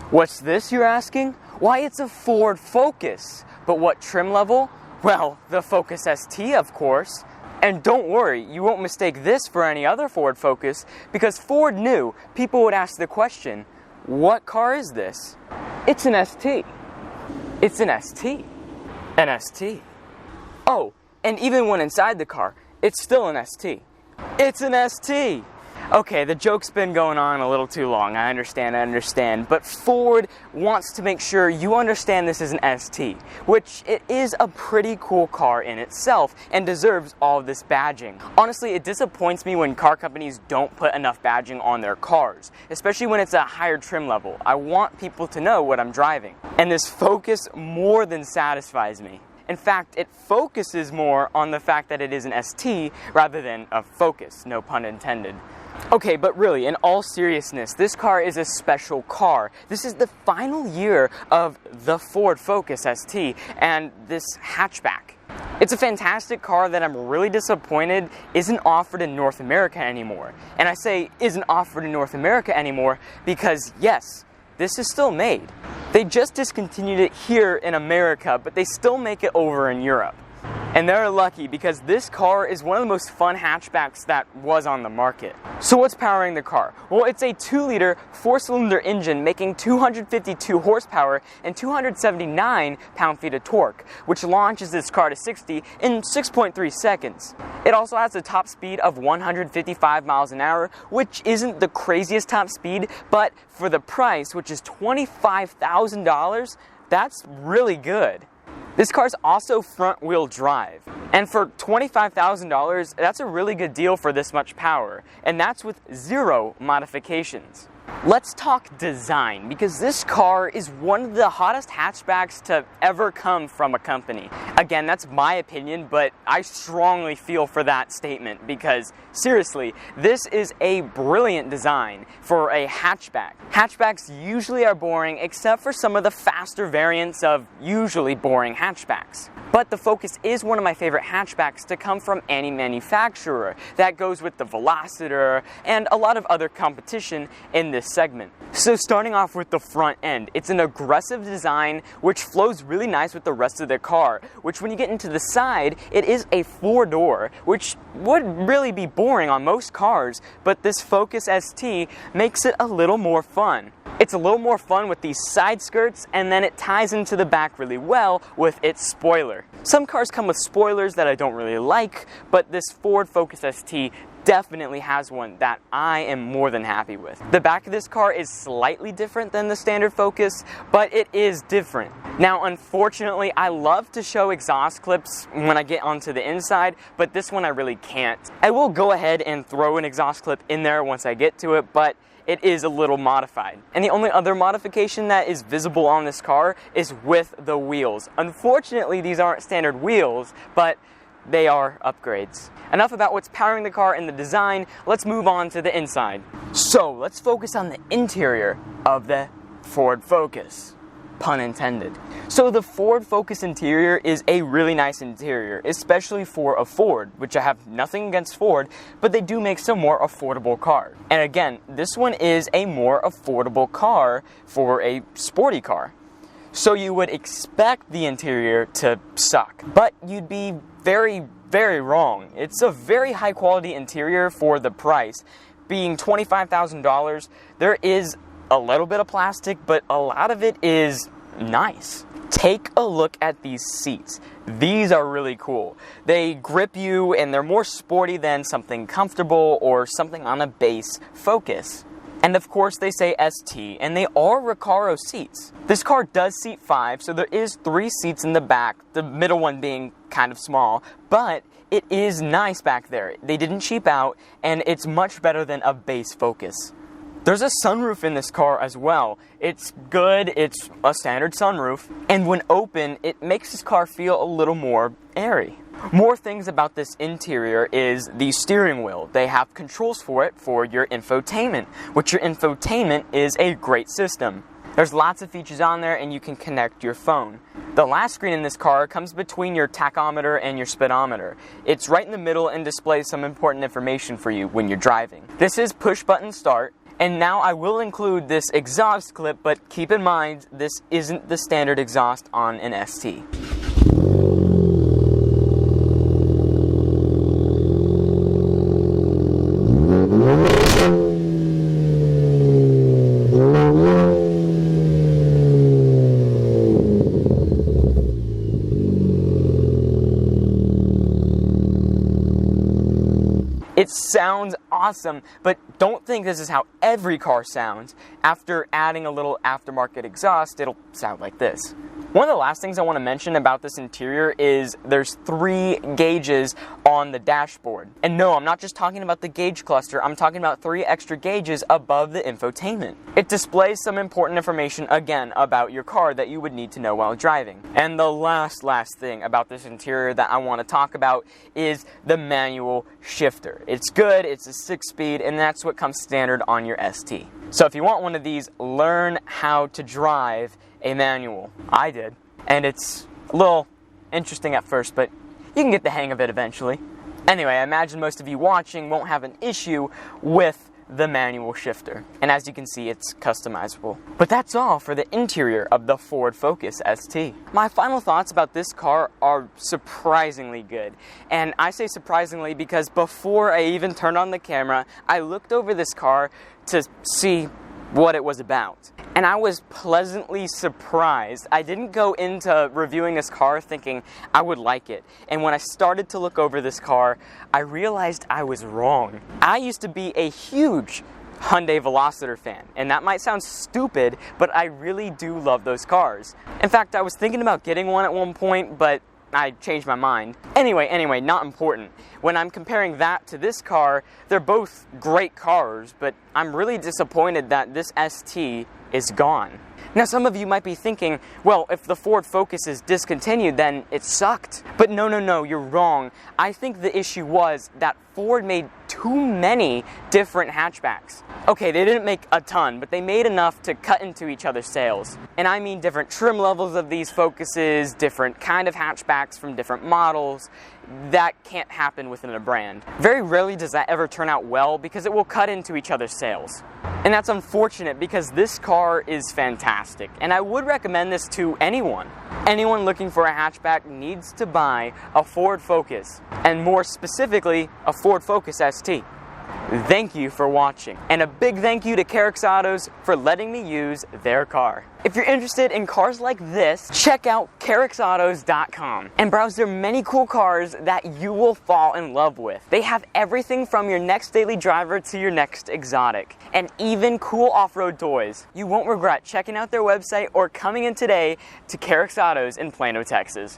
What's this, you're asking? Why, it's a Ford Focus. But what trim level? Well, the Focus ST, of course. And don't worry, you won't mistake this for any other Ford Focus, because Ford knew people would ask the question, what car is this? It's an ST. It's an ST. An ST. Oh, and even when inside the car, it's still an ST. It's an ST. Okay, the joke's been going on a little too long, I understand, but Ford wants to make sure you understand this is an ST, which it is a pretty cool car in itself and deserves all this badging. Honestly, it disappoints me when car companies don't put enough badging on their cars, especially when it's a higher trim level. I want people to know what I'm driving. And this Focus more than satisfies me. In fact, it focuses more on the fact that it is an ST rather than a Focus, no pun intended. Okay, but really, in all seriousness, this car is a special car. This is the final year of the Ford Focus ST and this hatchback. It's a fantastic car that I'm really disappointed isn't offered in North America anymore. And I say isn't offered in North America anymore because, yes, this is still made. They just discontinued it here in America, but they still make it over in Europe. And they're lucky because this car is one of the most fun hatchbacks that was on the market. So what's powering the car? Well, it's a 2-liter 4-cylinder engine making 252 horsepower and 279 pound-feet of torque, which launches this car to 60 in 6.3 seconds. It also has a top speed of 155 miles an hour, which isn't the craziest top speed, but for the price, which is $25,000, that's really good. This car is also front-wheel drive, and for $25,000, that's a really good deal for this much power, and that's with 0 modifications. Let's talk design, because this car is one of the hottest hatchbacks to ever come from a company. Again, that's my opinion, but I strongly feel for that statement because, seriously, this is a brilliant design for a hatchback. Hatchbacks usually are boring except for some of the faster variants of usually boring hatchbacks. But the Focus is one of my favorite hatchbacks to come from any manufacturer. That goes with the Velociter and a lot of other competition in this segment. So starting off with the front end, it's an aggressive design which flows really nice with the rest of the car, which when you get into the side, it is a 4-door, which would really be boring on most cars, but this Focus ST makes it a little more fun. It's a little more fun with these side skirts, and then it ties into the back really well with its spoiler. Some cars come with spoilers that I don't really like, but this Ford Focus ST definitely has one that I am more than happy with. The back of this car is slightly different than the standard Focus, but it is different. Now, unfortunately, I love to show exhaust clips when I get onto the inside, but this one I really can't. I will go ahead and throw an exhaust clip in there once I get to it, but it is a little modified. And the only other modification that is visible on this car is with the wheels. Unfortunately, these aren't standard wheels, but they are upgrades. Enough about what's powering the car and the design, let's move on to the inside. So let's focus on the interior of the Ford Focus. Pun intended. So the Ford Focus interior is a really nice interior, especially for a Ford, which I have nothing against Ford, but they do make some more affordable cars. And again, this one is a more affordable car for a sporty car. So you would expect the interior to suck, but you'd be very, very wrong. It's a very high quality interior for the price. Being $25,000, there is a little bit of plastic, but a lot of it is nice. Take a look at these seats. These are really cool. They grip you and they're more sporty than something comfortable or something on a base Focus. And of course they say ST, and they are Recaro seats. This car does seat 5, so there is 3 seats in the back, the middle one being kind of small, but it is nice back there. They didn't cheap out, and it's much better than a base Focus. There's a sunroof in this car as well. It's good, it's a standard sunroof, and when open, it makes this car feel a little more airy. More things about this interior is the steering wheel. They have controls for it for your infotainment, which your infotainment is a great system. There's lots of features on there and you can connect your phone. The last screen in this car comes between your tachometer and your speedometer. It's right in the middle and displays some important information for you when you're driving. This is push button start, And now I will include this exhaust clip, but keep in mind, this isn't the standard exhaust on an ST. It sounds awesome, but don't think this is how every car sounds. After adding a little aftermarket exhaust, it'll sound like this. One of the last things I want to mention about this interior is there's 3 gauges on the dashboard. And no, I'm not just talking about the gauge cluster, I'm talking about 3 extra gauges above the infotainment. It displays some important information, again, about your car that you would need to know while driving. And the last thing about this interior that I want to talk about is the manual shifter. It's good, it's a 6-speed, and that's what comes standard on your ST. So if you want one of these, learn how to drive a manual. I did. And it's a little interesting at first, but you can get the hang of it eventually. Anyway, I imagine most of you watching won't have an issue with the manual shifter. And as you can see, it's customizable. But that's all for the interior of the Ford Focus ST. My final thoughts about this car are surprisingly good. And I say surprisingly because before I even turned on the camera, I looked over this car to see what it was about. And I was pleasantly surprised. I didn't go into reviewing this car thinking I would like it. And when I started to look over this car, I realized I was wrong. I used to be a huge Hyundai Veloster fan, and that might sound stupid, but I really do love those cars. In fact, I was thinking about getting one at one point, but I changed my mind. Anyway, not important. When I'm comparing that to this car, they're both great cars, but I'm really disappointed that this ST is gone. Now some of you might be thinking, well, if the Ford Focus is discontinued, then it sucked. But no, you're wrong. I think the issue was that Ford made too many different hatchbacks. Okay, they didn't make a ton, but they made enough to cut into each other's sales. And I mean different trim levels of these Focuses, different kind of hatchbacks from different models. That can't happen within a brand. Very rarely does that ever turn out well because it will cut into each other's sales. And that's unfortunate because this car is fantastic, and I would recommend this to anyone. Anyone looking for a hatchback needs to buy a Ford Focus, and more specifically, a Ford Focus ST. Thank you for watching, and a big thank you to Carricks Autos for letting me use their car. If you're interested in cars like this, check out carricksautos.com and browse their many cool cars that you will fall in love with. They have everything from your next daily driver to your next exotic, and even cool off-road toys. You won't regret checking out their website or coming in today to Carricks Autos in Plano, Texas.